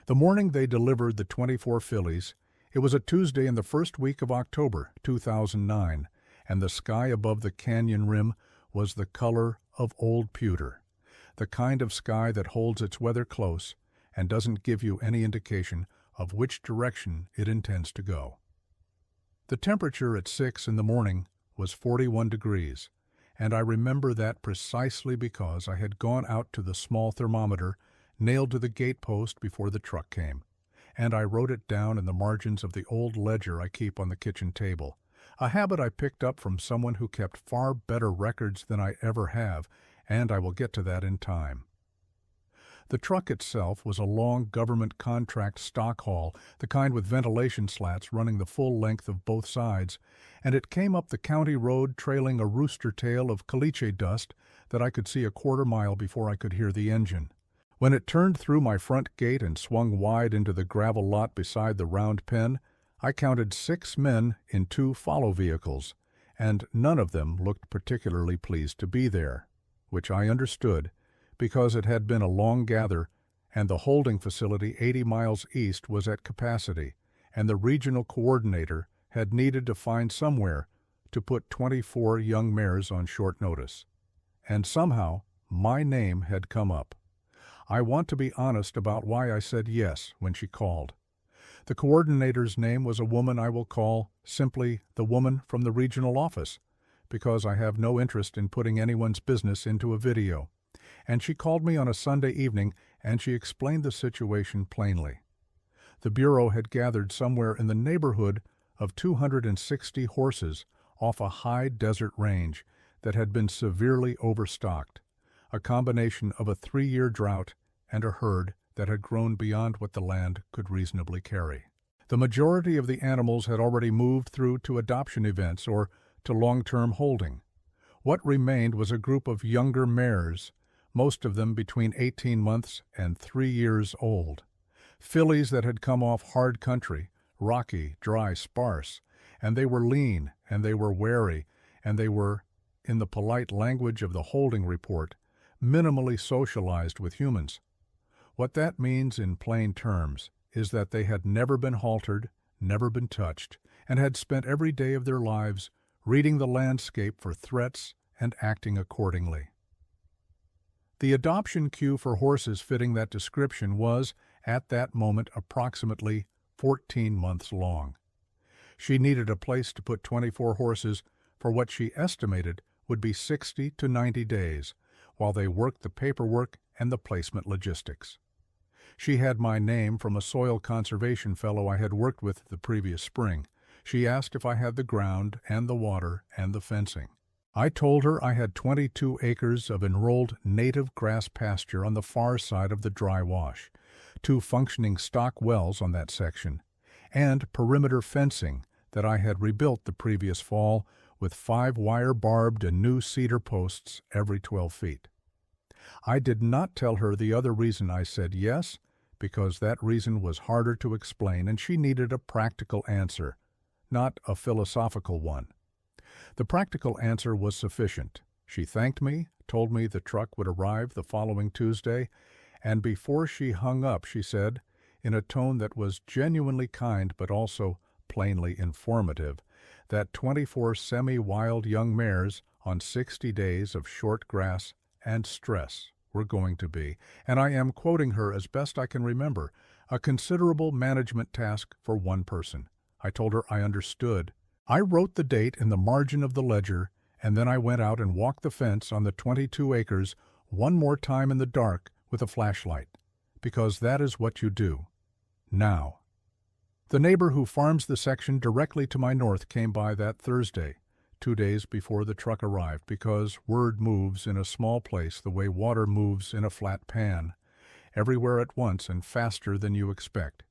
The morning they delivered the 24 fillies, it was a Tuesday in the first week of October, 2009, and the sky above the canyon rim was the color of old pewter, the kind of sky that holds its weather close and doesn't give you any indication of which direction it intends to go. The temperature at 6 in the morning was 41 degrees, and I remember that precisely because I had gone out to the small thermometer nailed to the gatepost before the truck came, and I wrote it down in the margins of the old ledger I keep on the kitchen table, a habit I picked up from someone who kept far better records than I ever have, and I will get to that in time. The truck itself was a long government contract stock haul, the kind with ventilation slats running the full length of both sides, and it came up the county road trailing a rooster tail of caliche dust that I could see a quarter mile before I could hear the engine. When it turned through my front gate and swung wide into the gravel lot beside the round pen, I counted 6 men in 2 follow vehicles, and none of them looked particularly pleased to be there, which I understood, because it had been a long gather, and the holding facility 80 miles east was at capacity, and the regional coordinator had needed to find somewhere to put 24 young mares on short notice. And somehow, my name had come up. I want to be honest about why I said yes when she called. The coordinator's name was a woman I will call simply the woman from the regional office, because I have no interest in putting anyone's business into a video. And she called me on a Sunday evening, and she explained the situation plainly. The Bureau had gathered somewhere in the neighborhood of 260 horses off a high desert range that had been severely overstocked, a combination of a 3-year drought and a herd that had grown beyond what the land could reasonably carry. The majority of the animals had already moved through to adoption events or to long-term holding. What remained was a group of younger mares, most of them between 18 months and 3 years old. Fillies that had come off hard country, rocky, dry, sparse, and they were lean, and they were wary, and they were, in the polite language of the holding report, minimally socialized with humans. What that means in plain terms is that they had never been haltered, never been touched, and had spent every day of their lives reading the landscape for threats and acting accordingly. The adoption queue for horses fitting that description was, at that moment, approximately 14 months long. She needed a place to put 24 horses for what she estimated would be 60 to 90 days, while they worked the paperwork and the placement logistics. She had my name from a soil conservation fellow I had worked with the previous spring. She asked if I had the ground and the water and the fencing. I told her I had 22 acres of enrolled native grass pasture on the far side of the dry wash, 2 functioning stock wells on that section, and perimeter fencing that I had rebuilt the previous fall with 5 wire-barbed and new cedar posts every 12 feet. I did not tell her the other reason I said yes, because that reason was harder to explain and she needed a practical answer, not a philosophical one. The practical answer was sufficient. She thanked me, told me the truck would arrive the following Tuesday, and before she hung up she said, in a tone that was genuinely kind but also plainly informative, that 24 semi-wild young mares on 60 days of short grass and stress were going to be, and I am quoting her as best I can remember, a considerable management task for one person. I told her I understood. I wrote the date in the margin of the ledger, and then I went out and walked the fence on the 22 acres one more time in the dark with a flashlight, because that is what you do. Now. The neighbor who farms the section directly to my north came by that Thursday, 2 days before the truck arrived, because word moves in a small place the way water moves in a flat pan, everywhere at once and faster than you expect.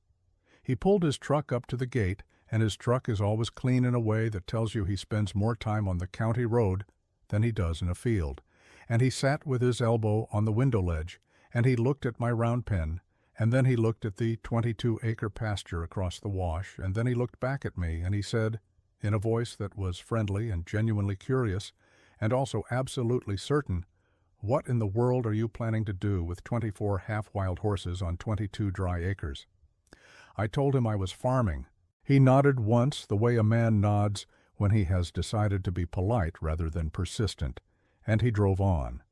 He pulled his truck up to the gate, and his truck is always clean in a way that tells you he spends more time on the county road than he does in a field. And he sat with his elbow on the window ledge, and he looked at my round pen, and then he looked at the 22-acre pasture across the wash, and then he looked back at me, and he said, in a voice that was friendly and genuinely curious, and also absolutely certain, "What in the world are you planning to do with 24 half-wild horses on 22 dry acres?" I told him I was farming. He nodded once, the way a man nods when he has decided to be polite rather than persistent, and he drove on.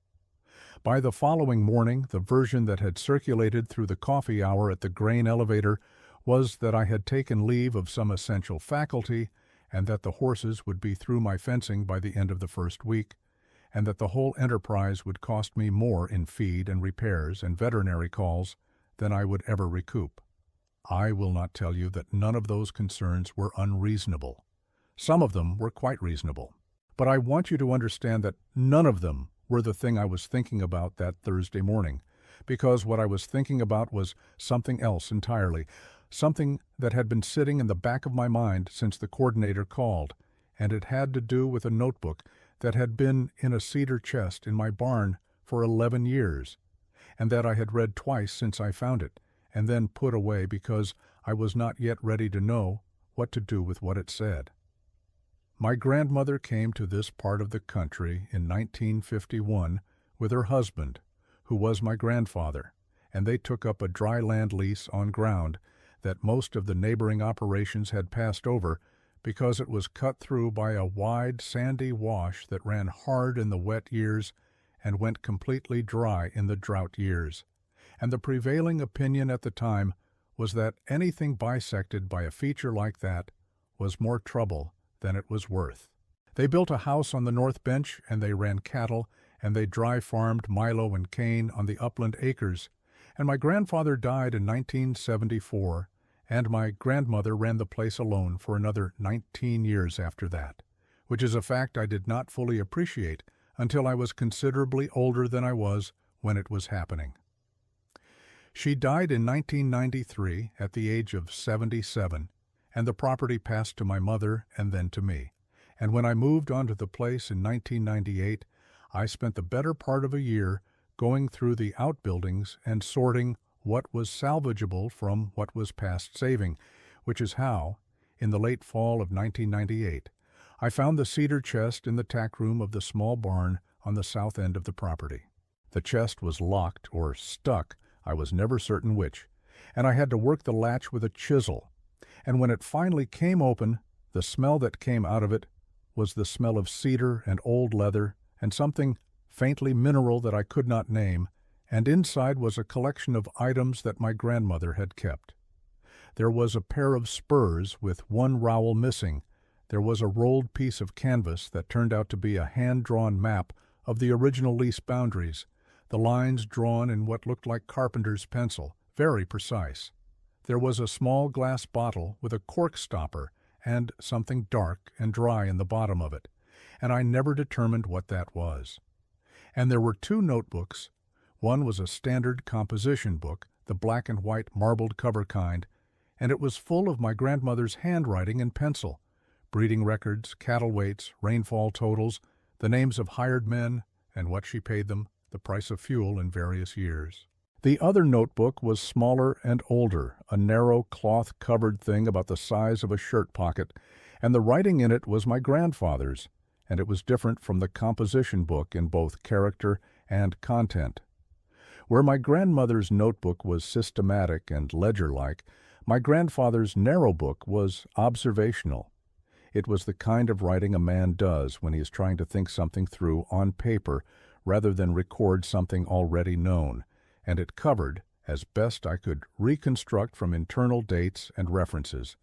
By the following morning, the version that had circulated through the coffee hour at the grain elevator was that I had taken leave of some essential faculty and that the horses would be through my fencing by the end of the first week, and that the whole enterprise would cost me more in feed and repairs and veterinary calls than I would ever recoup. I will not tell you that none of those concerns were unreasonable. Some of them were quite reasonable. But I want you to understand that none of them were the thing I was thinking about that Thursday morning, because what I was thinking about was something else entirely, something that had been sitting in the back of my mind since the coordinator called, and it had to do with a notebook that had been in a cedar chest in my barn for 11 years, and that I had read twice since I found it, and then put away because I was not yet ready to know what to do with what it said. My grandmother came to this part of the country in 1951 with her husband, who was my grandfather, and they took up a dry land lease on ground that most of the neighboring operations had passed over because it was cut through by a wide sandy wash that ran hard in the wet years and went completely dry in the drought years. And the prevailing opinion at the time was that anything bisected by a feature like that was more trouble than it was worth. They built a house on the North Bench, and they ran cattle, and they dry farmed milo and cane on the upland acres, and my grandfather died in 1974, and my grandmother ran the place alone for another 19 years after that, which is a fact I did not fully appreciate until I was considerably older than I was when it was happening. She died in 1993 at the age of 77, and the property passed to my mother and then to me. And when I moved onto the place in 1998, I spent the better part of a year going through the outbuildings and sorting what was salvageable from what was past saving, which is how, in the late fall of 1998, I found the cedar chest in the tack room of the small barn on the south end of the property. The chest was locked or stuck, I was never certain which, and I had to work the latch with a chisel. And when it finally came open, the smell that came out of it was the smell of cedar and old leather and something faintly mineral that I could not name, and inside was a collection of items that my grandmother had kept. There was a pair of spurs with one rowel missing. There was a rolled piece of canvas that turned out to be a hand-drawn map of the original lease boundaries, the lines drawn in what looked like carpenter's pencil, very precise. There was a small glass bottle with a cork stopper and something dark and dry in the bottom of it, and I never determined what that was. And there were 2 notebooks. One was a standard composition book, the black and white marbled cover kind, and it was full of my grandmother's handwriting in pencil, breeding records, cattle weights, rainfall totals, the names of hired men and what she paid them, the price of fuel in various years. The other notebook was smaller and older, a narrow cloth-covered thing about the size of a shirt pocket, and the writing in it was my grandfather's, and it was different from the composition book in both character and content. Where my grandmother's notebook was systematic and ledger-like, my grandfather's narrow book was observational. It was the kind of writing a man does when he is trying to think something through on paper rather than record something already known, and it covered, as best I could reconstruct from internal dates and references,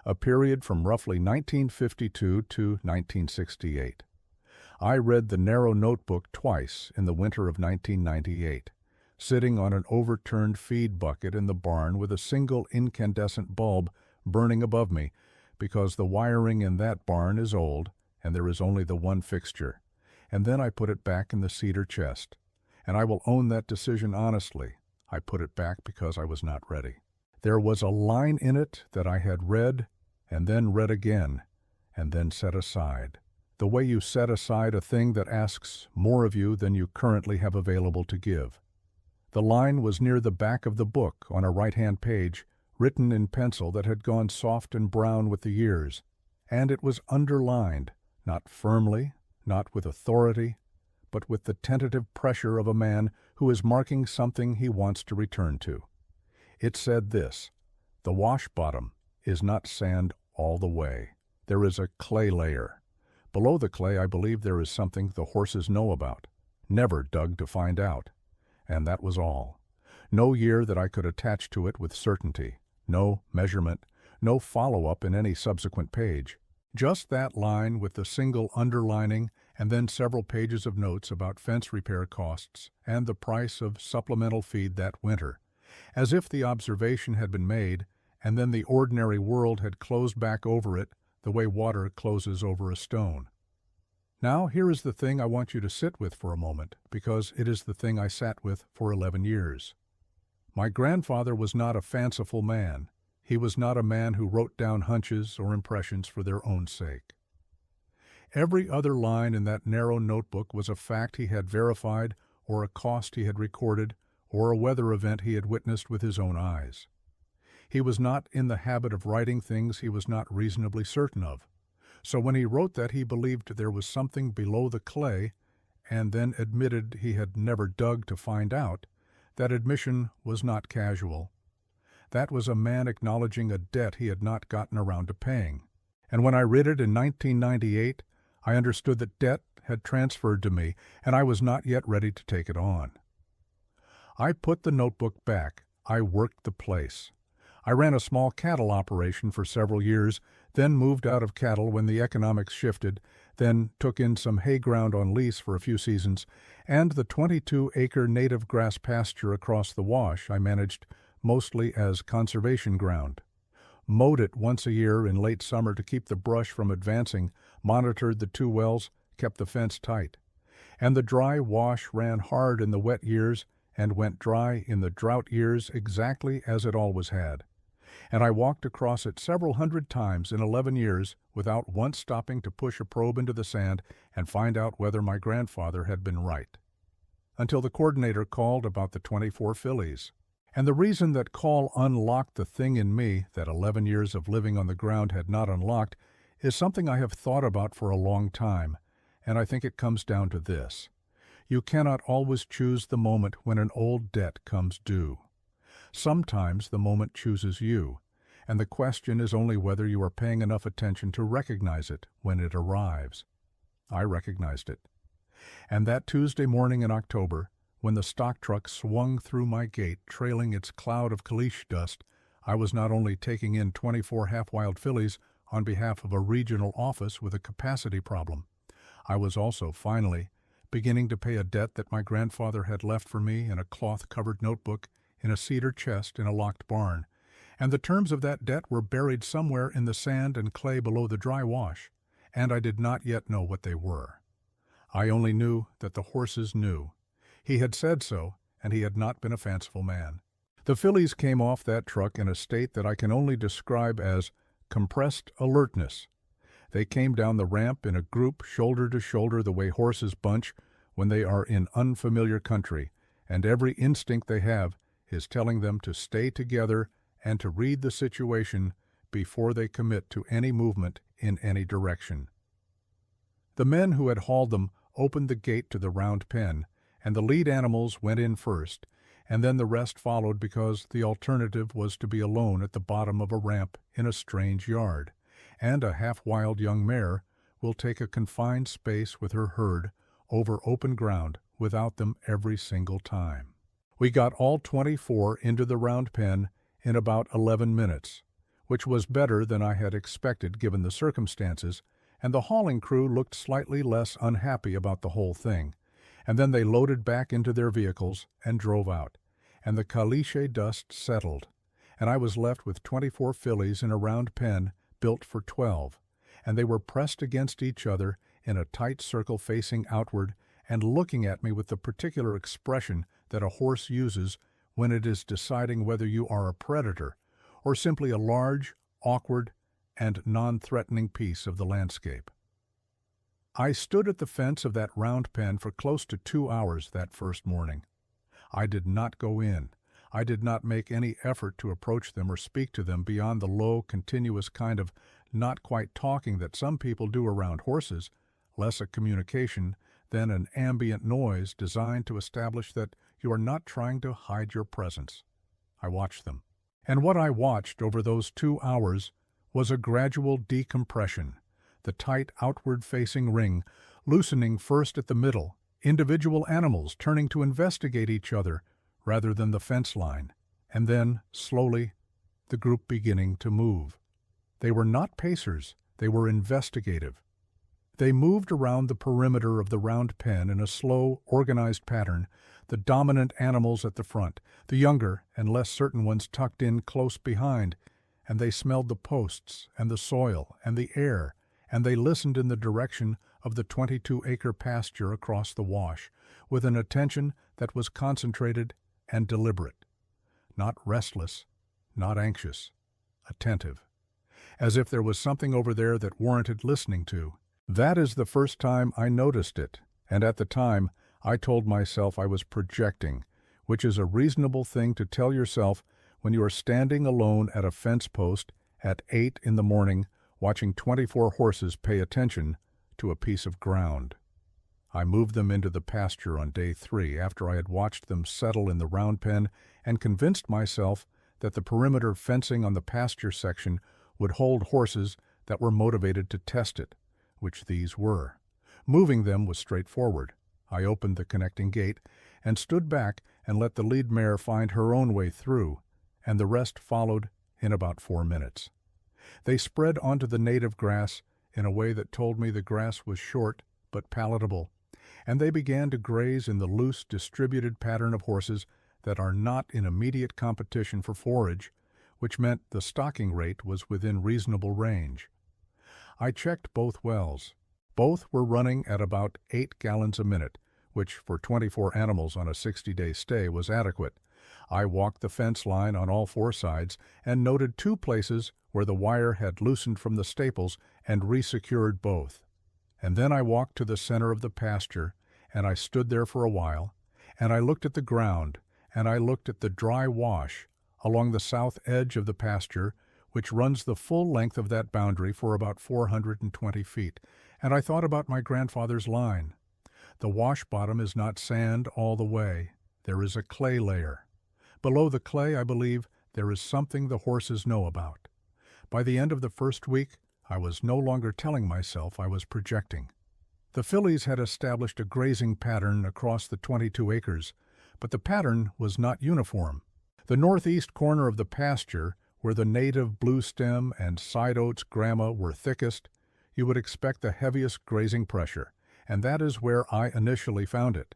a period from roughly 1952 to 1968. I read the narrow notebook twice in the winter of 1998, sitting on an overturned feed bucket in the barn with a single incandescent bulb burning above me, because the wiring in that barn is old and there is only the one fixture, and then I put it back in the cedar chest. And I will own that decision honestly. I put it back because I was not ready. There was a line in it that I had read, and then read again, and then set aside. The way you set aside a thing that asks more of you than you currently have available to give. The line was near the back of the book on a right-hand page, written in pencil that had gone soft and brown with the years, and it was underlined, not firmly, not with authority, but with the tentative pressure of a man who is marking something he wants to return to. It said this: "The wash bottom is not sand all the way. There is a clay layer. Below the clay, I believe there is something the horses know about, never dug to find out." And that was all. No year that I could attach to it with certainty, no measurement, no follow-up in any subsequent page. Just that line with the single underlining and then several pages of notes about fence repair costs and the price of supplemental feed that winter, as if the observation had been made and then the ordinary world had closed back over it the way water closes over a stone. Now here is the thing I want you to sit with for a moment, because it is the thing I sat with for 11 years. My grandfather was not a fanciful man. He was not a man who wrote down hunches or impressions for their own sake. Every other line in that narrow notebook was a fact he had verified, or a cost he had recorded, or a weather event he had witnessed with his own eyes. He was not in the habit of writing things he was not reasonably certain of. So when he wrote that he believed there was something below the clay, and then admitted he had never dug to find out, that admission was not casual. That was a man acknowledging a debt he had not gotten around to paying. And when I read it in 1998, I understood that debt had transferred to me, and I was not yet ready to take it on. I put the notebook back. I worked the place. I ran a small cattle operation for several years, then moved out of cattle when the economics shifted, then took in some hay ground on lease for a few seasons, and the 22-acre native grass pasture across the wash I managed mostly as conservation ground. Mowed it once a year in late summer to keep the brush from advancing, monitored the 2 wells, kept the fence tight. And the dry wash ran hard in the wet years and went dry in the drought years exactly as it always had. And I walked across it several hundred times in 11 years without once stopping to push a probe into the sand and find out whether my grandfather had been right. Until the coordinator called about the 24 fillies. And the reason that call unlocked the thing in me that 11 years of living on the ground had not unlocked is something I have thought about for a long time, and I think it comes down to this. You cannot always choose the moment when an old debt comes due. Sometimes the moment chooses you, and the question is only whether you are paying enough attention to recognize it when it arrives. I recognized it. And that Tuesday morning in October, when the stock truck swung through my gate trailing its cloud of caliche dust, I was not only taking in 24 half-wild fillies on behalf of a regional office with a capacity problem, I was also, finally, beginning to pay a debt that my grandfather had left for me in a cloth-covered notebook in a cedar chest in a locked barn, and the terms of that debt were buried somewhere in the sand and clay below the dry wash, and I did not yet know what they were. I only knew that the horses knew. He had said so, and he had not been a fanciful man. The fillies came off that truck in a state that I can only describe as compressed alertness. They came down the ramp in a group shoulder to shoulder the way horses bunch when they are in unfamiliar country, and every instinct they have is telling them to stay together and to read the situation before they commit to any movement in any direction. The men who had hauled them opened the gate to the round pen, and the lead animals went in first, and then the rest followed because the alternative was to be alone at the bottom of a ramp in a strange yard, and a half-wild young mare will take a confined space with her herd over open ground without them every single time. We got all 24 into the round pen in about 11 minutes, which was better than I had expected given the circumstances, and the hauling crew looked slightly less unhappy about the whole thing, and then they loaded back into their vehicles and drove out, and the caliche dust settled, and I was left with 24 fillies in a round pen built for 12, and they were pressed against each other in a tight circle facing outward and looking at me with the particular expression that a horse uses when it is deciding whether you are a predator or simply a large, awkward, and non-threatening piece of the landscape. I stood at the fence of that round pen for close to 2 hours that first morning. I did not go in. I did not make any effort to approach them or speak to them beyond the low, continuous kind of not quite talking that some people do around horses, less a communication then an ambient noise designed to establish that you are not trying to hide your presence. I watched them. And what I watched over those 2 hours was a gradual decompression, the tight outward-facing ring loosening first at the middle, individual animals turning to investigate each other rather than the fence line, and then, slowly, the group beginning to move. They were not pacers, they were investigative. They moved around the perimeter of the round pen in a slow, organized pattern, the dominant animals at the front, the younger and less certain ones tucked in close behind, and they smelled the posts and the soil and the air, and they listened in the direction of the 22-acre pasture across the wash, with an attention that was concentrated and deliberate. Not restless, not anxious, attentive. As if there was something over there that warranted listening to. That is the first time I noticed it, and at the time I told myself I was projecting, which is a reasonable thing to tell yourself when you are standing alone at a fence post at 8 in the morning watching 24 horses pay attention to a piece of ground. I moved them into the pasture on day 3 after I had watched them settle in the round pen and convinced myself that the perimeter fencing on the pasture section would hold horses that were motivated to test it, which these were. Moving them was straightforward. I opened the connecting gate and stood back and let the lead mare find her own way through, and the rest followed in about 4 minutes. They spread onto the native grass in a way that told me the grass was short but palatable, and they began to graze in the loose, distributed pattern of horses that are not in immediate competition for forage, which meant the stocking rate was within reasonable range. I checked both wells. Both were running at about 8 gallons a minute, which for 24 animals on a 60-day stay was adequate. I walked the fence line on all 4 sides and noted 2 places where the wire had loosened from the staples and resecured both. And then I walked to the center of the pasture, and I stood there for a while, and I looked at the ground, and I looked at the dry wash along the south edge of the pasture, which runs the full length of that boundary for about 420 feet, and I thought about my grandfather's line. The wash bottom is not sand all the way. There is a clay layer. Below the clay, I believe, there is something the horses know about. By the end of the first week, I was no longer telling myself I was projecting. The fillies had established a grazing pattern across the 22 acres, but the pattern was not uniform. The northeast corner of the pasture, where the native blue stem and side oats grama were thickest, you would expect the heaviest grazing pressure, and that is where I initially found it.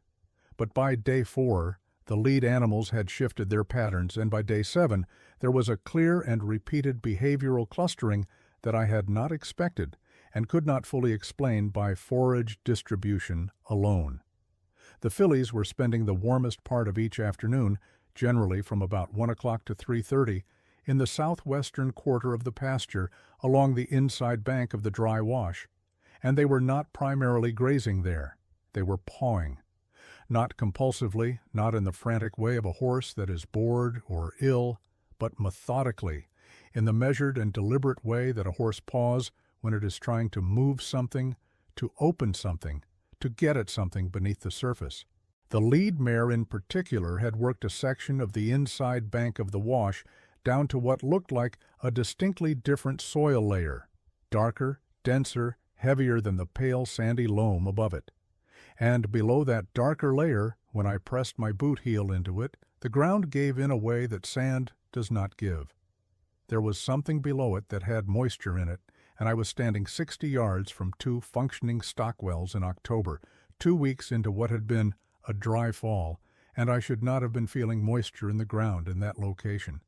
But by day 4, the lead animals had shifted their patterns, and by day 7, there was a clear and repeated behavioral clustering that I had not expected and could not fully explain by forage distribution alone. The fillies were spending the warmest part of each afternoon, generally from about 1 o'clock to 3:30, in the southwestern quarter of the pasture along the inside bank of the dry wash, and they were not primarily grazing there. They were pawing. Not compulsively, not in the frantic way of a horse that is bored or ill, but methodically, in the measured and deliberate way that a horse paws when it is trying to move something, to open something, to get at something beneath the surface. The lead mare in particular had worked a section of the inside bank of the wash down to what looked like a distinctly different soil layer, darker, denser, heavier than the pale sandy loam above it. And below that darker layer, when I pressed my boot heel into it, the ground gave in a way that sand does not give. There was something below it that had moisture in it, and I was standing 60 yards from 2 functioning stock wells in October, 2 weeks into what had been a dry fall, and I should not have been feeling moisture in the ground in that location.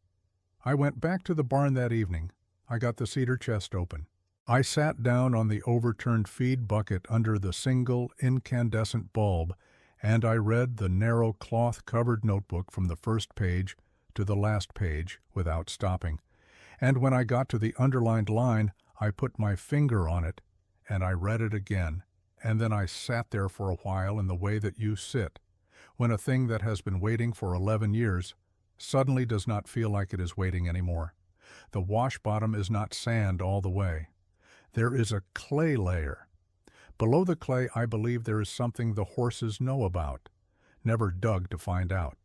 I went back to the barn that evening. I got the cedar chest open. I sat down on the overturned feed bucket under the single incandescent bulb, and I read the narrow cloth-covered notebook from the first page to the last page without stopping. And when I got to the underlined line, I put my finger on it, and I read it again, and then I sat there for a while in the way that you sit, when a thing that has been waiting for 11 years suddenly does not feel like it is waiting anymore. The wash bottom is not sand all the way. There is a clay layer. Below the clay, I believe there is something the horses know about, never dug to find out.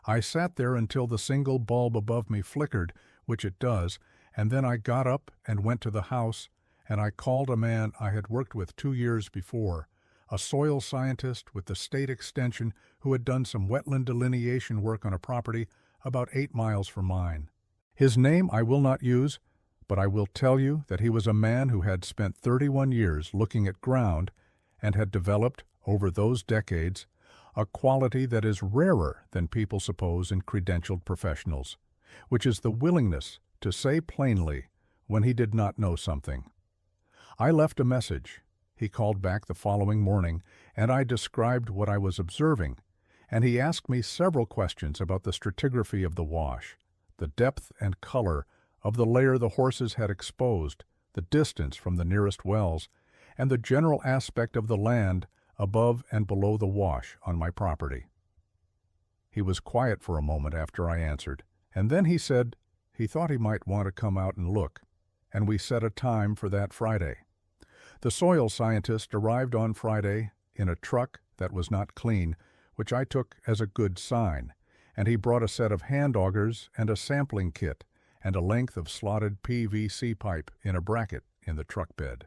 I sat there until the single bulb above me flickered, which it does, and then I got up and went to the house, and I called a man I had worked with 2 years before, a soil scientist with the state extension who had done some wetland delineation work on a property about 8 miles from mine. His name I will not use, but I will tell you that he was a man who had spent 31 years looking at ground and had developed, over those decades, a quality that is rarer than people suppose in credentialed professionals, which is the willingness to say plainly when he did not know something. I left a message. He called back the following morning, and I described what I was observing, and he asked me several questions about the stratigraphy of the wash, the depth and color of the layer the horses had exposed, the distance from the nearest wells, and the general aspect of the land above and below the wash on my property. He was quiet for a moment after I answered, and then he said he thought he might want to come out and look, and we set a time for that Friday. The soil scientist arrived on Friday in a truck that was not clean, which I took as a good sign, and he brought a set of hand augers and a sampling kit and a length of slotted PVC pipe in a bracket in the truck bed.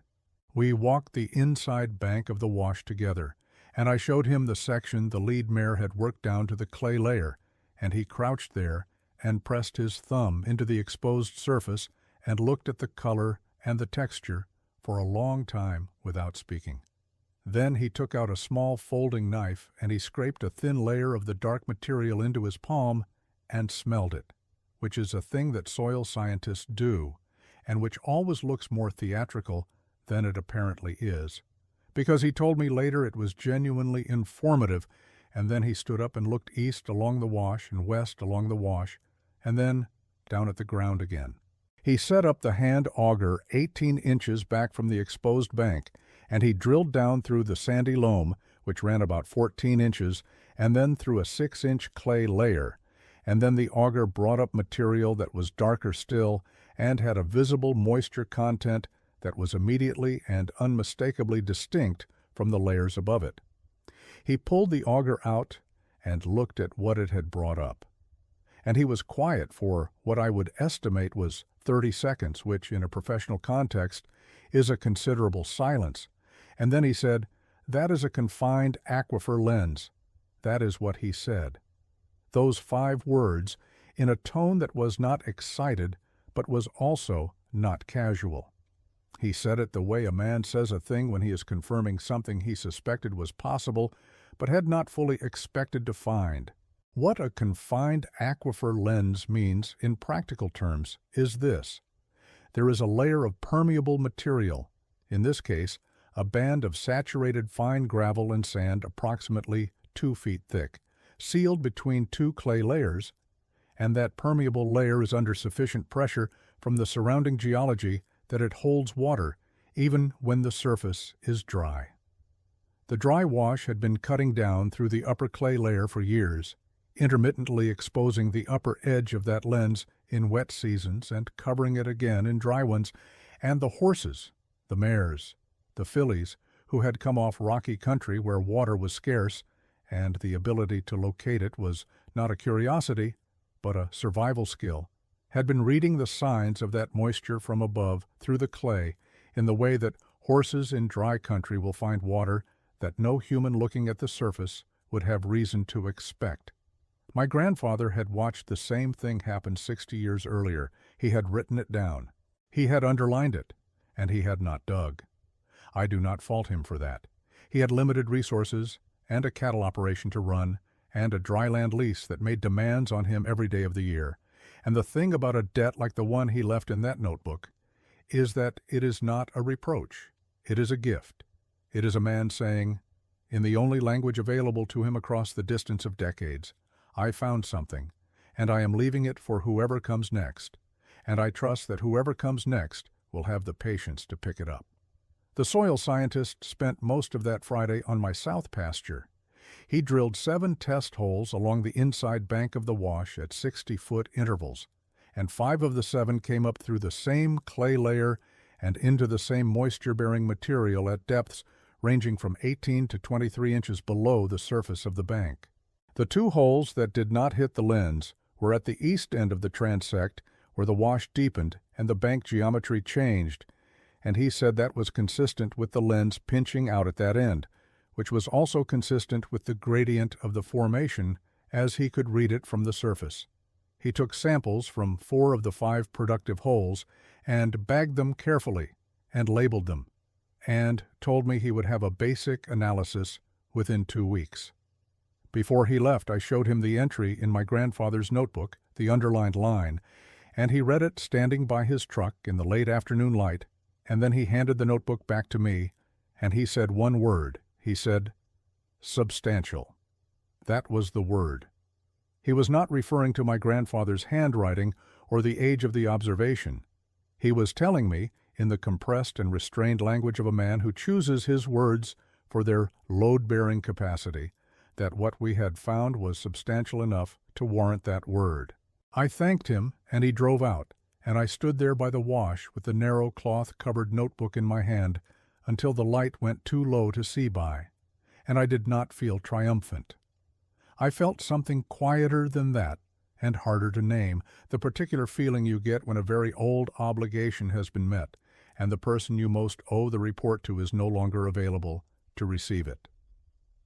We walked the inside bank of the wash together, and I showed him the section the lead mare had worked down to the clay layer, and he crouched there and pressed his thumb into the exposed surface and looked at the color and the texture for a long time without speaking. Then he took out a small folding knife and he scraped a thin layer of the dark material into his palm and smelled it, which is a thing that soil scientists do, and which always looks more theatrical than it apparently is, because he told me later it was genuinely informative, and then he stood up and looked east along the wash and west along the wash, and then down at the ground again. He set up the hand auger 18 inches back from the exposed bank, and he drilled down through the sandy loam, which ran about 14 inches, and then through a 6-inch clay layer, and then the auger brought up material that was darker still and had a visible moisture content that was immediately and unmistakably distinct from the layers above it. He pulled the auger out and looked at what it had brought up. And he was quiet for what I would estimate was 30 seconds, which in a professional context is a considerable silence. And then he said, "That is a confined aquifer lens." That is what he said. Those 5 words, in a tone that was not excited, but was also not casual. He said it the way a man says a thing when he is confirming something he suspected was possible, but had not fully expected to find. What a confined aquifer lens means in practical terms is this. There is a layer of permeable material, in this case, a band of saturated fine gravel and sand approximately 2 feet thick, sealed between 2 clay layers, and that permeable layer is under sufficient pressure from the surrounding geology that it holds water even when the surface is dry. The dry wash had been cutting down through the upper clay layer for years, intermittently exposing the upper edge of that lens in wet seasons and covering it again in dry ones, and the horses, the mares, the fillies, who had come off rocky country where water was scarce, and the ability to locate it was not a curiosity, but a survival skill, had been reading the signs of that moisture from above through the clay in the way that horses in dry country will find water that no human looking at the surface would have reason to expect. My grandfather had watched the same thing happen 60 years earlier. He had written it down. He had underlined it, and he had not dug. I do not fault him for that. He had limited resources and a cattle operation to run and a dryland lease that made demands on him every day of the year. And the thing about a debt like the one he left in that notebook is that it is not a reproach. It is a gift. It is a man saying, in the only language available to him across the distance of decades, "I found something, and I am leaving it for whoever comes next, and I trust that whoever comes next will have the patience to pick it up." The soil scientist spent most of that Friday on my south pasture. He drilled 7 test holes along the inside bank of the wash at 60-foot intervals, and 5 of the 7 came up through the same clay layer and into the same moisture-bearing material at depths ranging from 18 to 23 inches below the surface of the bank. The two holes that did not hit the lens were at the east end of the transect, where the wash deepened and the bank geometry changed, and he said that was consistent with the lens pinching out at that end, which was also consistent with the gradient of the formation as he could read it from the surface. He took samples from 4 of the 5 productive holes and bagged them carefully and labeled them, and told me he would have a basic analysis within 2 weeks. Before he left, I showed him the entry in my grandfather's notebook, the underlined line, and he read it standing by his truck in the late afternoon light, and then he handed the notebook back to me, and he said one word. He said, "Substantial." That was the word. He was not referring to my grandfather's handwriting or the age of the observation. He was telling me, in the compressed and restrained language of a man who chooses his words for their load-bearing capacity, that what we had found was substantial enough to warrant that word. I thanked him, and he drove out, and I stood there by the wash with the narrow cloth-covered notebook in my hand until the light went too low to see by, and I did not feel triumphant. I felt something quieter than that, and harder to name, the particular feeling you get when a very old obligation has been met, and the person you most owe the report to is no longer available to receive it.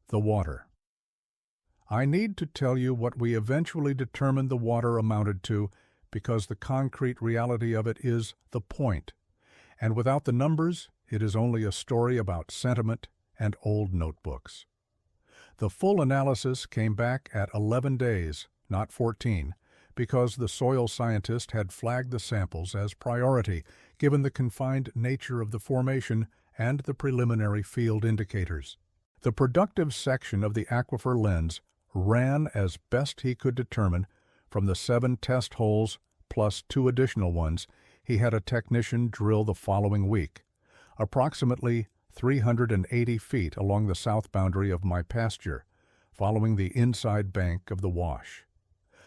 The water. I need to tell you what we eventually determined the water amounted to, because the concrete reality of it is the point, and without the numbers, it is only a story about sentiment and old notebooks. The full analysis came back at 11 days, not 14, because the soil scientist had flagged the samples as priority, given the confined nature of the formation and the preliminary field indicators. The productive section of the aquifer lens ran as best he could determine from the 7 test holes plus 2 additional ones he had a technician drill the following week, approximately 380 feet along the south boundary of my pasture, following the inside bank of the wash.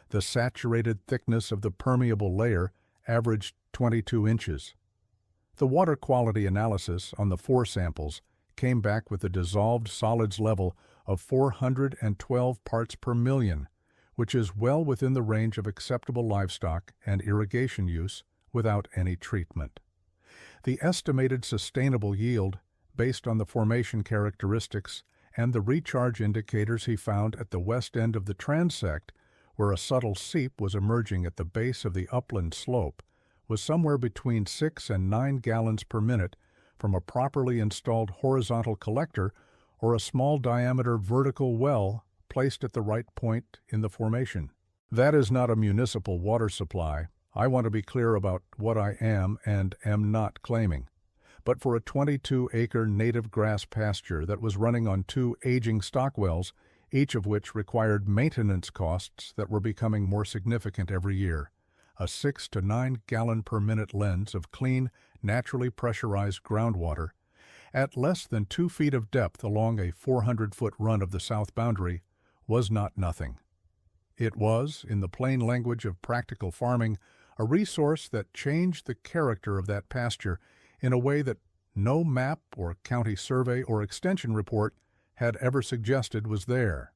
The saturated thickness of the permeable layer averaged 22 inches. The water quality analysis on the 4 samples came back with a dissolved solids level of 412 parts per million, which is well within the range of acceptable livestock and irrigation use without any treatment. The estimated sustainable yield, based on the formation characteristics and the recharge indicators he found at the west end of the transect, where a subtle seep was emerging at the base of the upland slope, was somewhere between 6 and 9 gallons per minute from a properly installed horizontal collector or a small diameter vertical well placed at the right point in the formation. That is not a municipal water supply. I want to be clear about what I am and am not claiming. But for a 22-acre native grass pasture that was running on 2 aging stock wells, each of which required maintenance costs that were becoming more significant every year, a 6 to 9 gallon per minute lens of clean, naturally pressurized groundwater, at less than 2 feet of depth along a 400-foot run of the south boundary, was not nothing. It was, in the plain language of practical farming, a resource that changed the character of that pasture in a way that no map or county survey or extension report had ever suggested was there.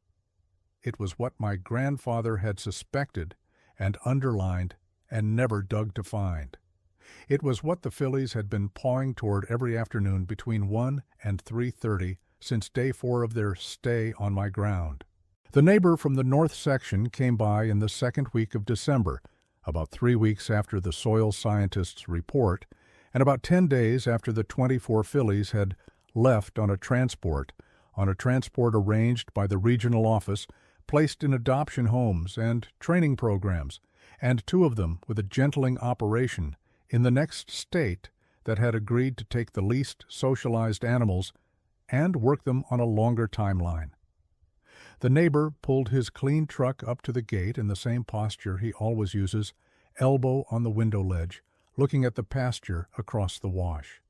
It was what my grandfather had suspected and underlined and never dug to find. It was what the Fillies had been pawing toward every afternoon between 1 and 3:30 since day 4 of their stay on my ground. The neighbor from the north section came by in the second week of December, about 3 weeks after the soil scientist's report, and about 10 days after the 24 Fillies had left on a transport arranged by the regional office, placed in adoption homes and training programs, and 2 of them with a gentling operation in the next state that had agreed to take the least socialized animals and work them on a longer timeline. The neighbor pulled his clean truck up to the gate in the same posture he always uses, elbow on the window ledge, looking at the pasture across the wash.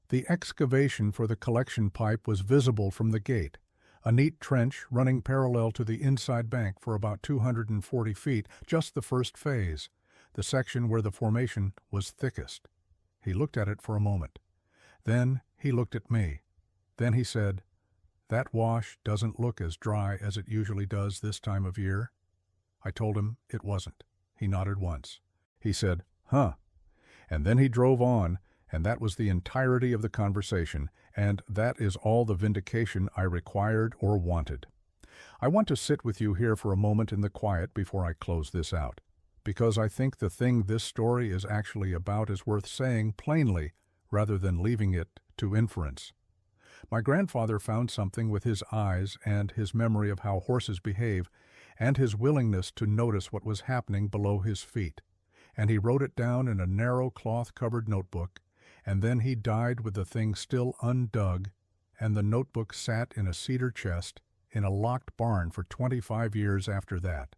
The excavation for the collection pipe was visible from the gate, a neat trench running parallel to the inside bank for about 240 feet, just the first phase, the section where the formation was thickest. He looked at it for a moment. Then he looked at me. Then he said, "That wash doesn't look as dry as it usually does this time of year." I told him it wasn't. He nodded once. He said, "Huh." And then he drove on, and that was the entirety of the conversation, and that is all the vindication I required or wanted. I want to sit with you here for a moment in the quiet before I close this out, because I think the thing this story is actually about is worth saying plainly rather than leaving it to inference. My grandfather found something with his eyes and his memory of how horses behave and his willingness to notice what was happening below his feet, and he wrote it down in a narrow cloth-covered notebook, and then he died with the thing still undug, and the notebook sat in a cedar chest in a locked barn for 25 years after that.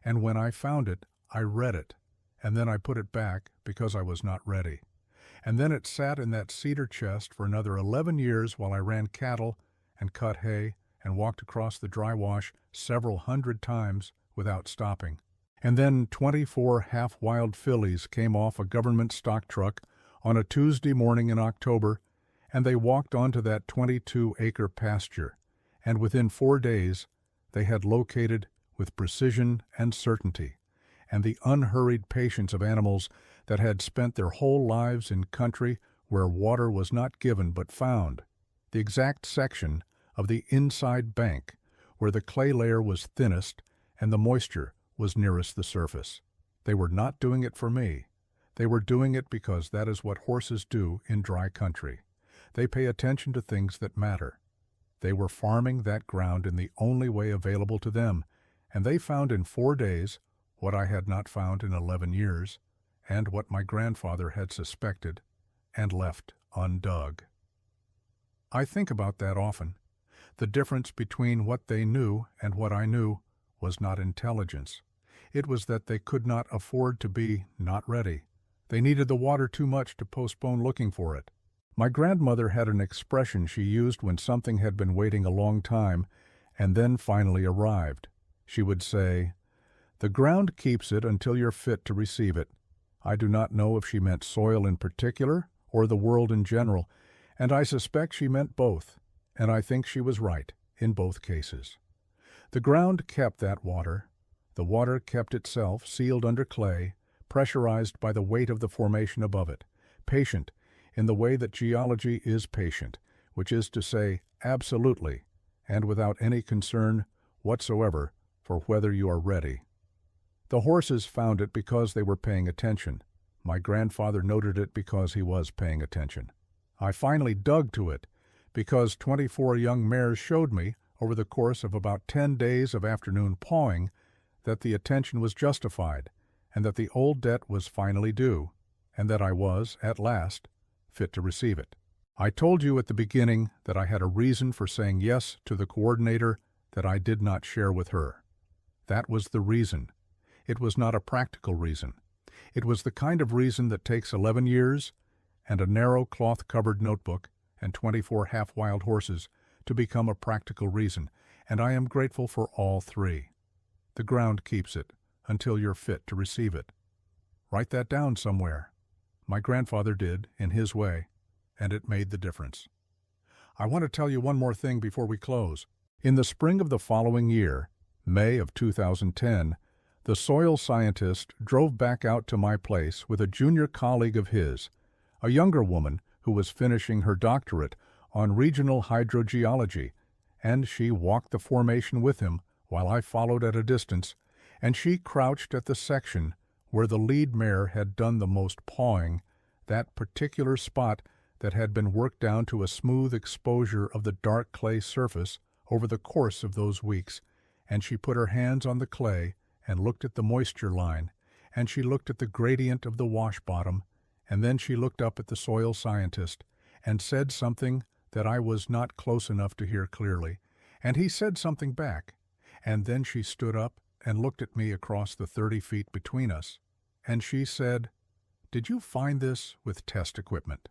And when I found it, I read it, and then I put it back because I was not ready. And then it sat in that cedar chest for another 11 years while I ran cattle and cut hay and walked across the dry wash several hundred times without stopping. And then 24 half-wild fillies came off a government stock truck on a Tuesday morning in October, and they walked onto that 22-acre pasture, and within 4 days they had located with precision and certainty, and the unhurried patience of animals that had spent their whole lives in country where water was not given but found, the exact section of the inside bank where the clay layer was thinnest and the moisture was nearest the surface. They were not doing it for me. They were doing it because that is what horses do in dry country. They pay attention to things that matter. They were farming that ground in the only way available to them, and they found in 4 days what I had not found in 11 years, and what my grandfather had suspected and left undug. I think about that often. The difference between what they knew and what I knew was not intelligence. It was that they could not afford to be not ready. They needed the water too much to postpone looking for it. My grandmother had an expression she used when something had been waiting a long time and then finally arrived. She would say, "The ground keeps it until you're fit to receive it." I do not know if she meant soil in particular or the world in general, and I suspect she meant both, and I think she was right in both cases. The ground kept that water. The water kept itself sealed under clay, pressurized by the weight of the formation above it, patient in the way that geology is patient, which is to say, absolutely, and without any concern whatsoever for whether you are ready. The horses found it because they were paying attention. My grandfather noted it because he was paying attention. I finally dug to it because 24 young mares showed me, over the course of about 10 days of afternoon pawing, that the attention was justified, and that the old debt was finally due, and that I was, at last, fit to receive it. I told you at the beginning that I had a reason for saying yes to the coordinator that I did not share with her. That was the reason. It was not a practical reason. It was the kind of reason that takes 11 years and a narrow cloth-covered notebook and 24 half-wild horses to become a practical reason, and I am grateful for all three. The ground keeps it until you're fit to receive it. Write that down somewhere. My grandfather did, in his way, and it made the difference. I want to tell you one more thing before we close. In the spring of the following year, May of 2010, the soil scientist drove back out to my place with a junior colleague of his, a younger woman who was finishing her doctorate on regional hydrogeology, and she walked the formation with him while I followed at a distance, and she crouched at the section where the lead mare had done the most pawing, that particular spot that had been worked down to a smooth exposure of the dark clay surface over the course of those weeks, and she put her hands on the clay and looked at the moisture line, and she looked at the gradient of the wash bottom, and then she looked up at the soil scientist and said something that I was not close enough to hear clearly, and he said something back, and then she stood up and looked at me across the 30 feet between us, and she said, "Did you find this with test equipment?"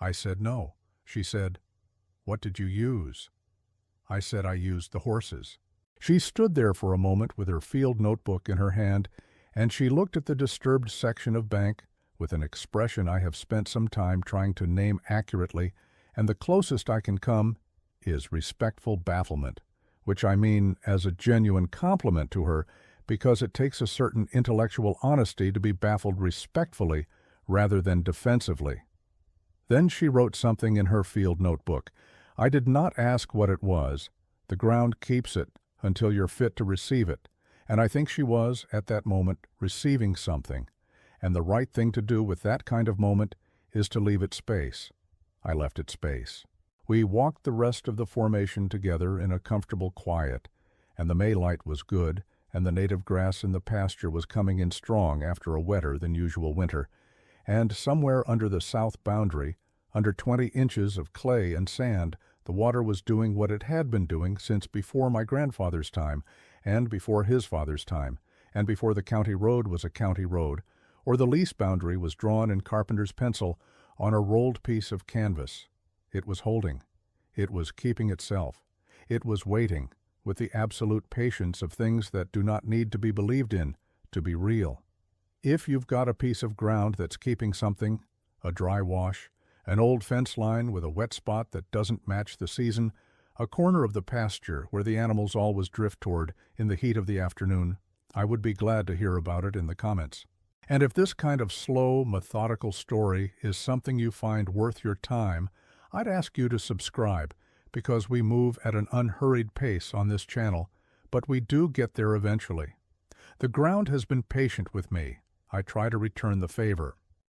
I said no. She said, "What did you use?" I said I used the horses. She stood there for a moment with her field notebook in her hand, and she looked at the disturbed section of bank with an expression I have spent some time trying to name accurately and the closest I can come is respectful bafflement, which I mean as a genuine compliment to her, because it takes a certain intellectual honesty to be baffled respectfully rather than defensively. Then she wrote something in her field notebook. I did not ask what it was. The ground keeps it until you're fit to receive it, and I think she was, at that moment, receiving something, and the right thing to do with that kind of moment is to leave it space. I left it space. We walked the rest of the formation together in a comfortable quiet, and the Maylight was good, and the native grass in the pasture was coming in strong after a wetter than usual winter, and somewhere under the south boundary, under 20 inches of clay and sand, the water was doing what it had been doing since before my grandfather's time, and before his father's time, and before the county road was a county road, or the lease boundary was drawn in carpenter's pencil on a rolled piece of canvas. It was holding. It was keeping itself. It was waiting, with the absolute patience of things that do not need to be believed in, to be real. If you've got a piece of ground that's keeping something, a dry wash, an old fence line with a wet spot that doesn't match the season, a corner of the pasture where the animals always drift toward in the heat of the afternoon, I would be glad to hear about it in the comments. And if this kind of slow, methodical story is something you find worth your time, I'd ask you to subscribe, because we move at an unhurried pace on this channel, but we do get there eventually. The ground has been patient with me. I try to return the favor.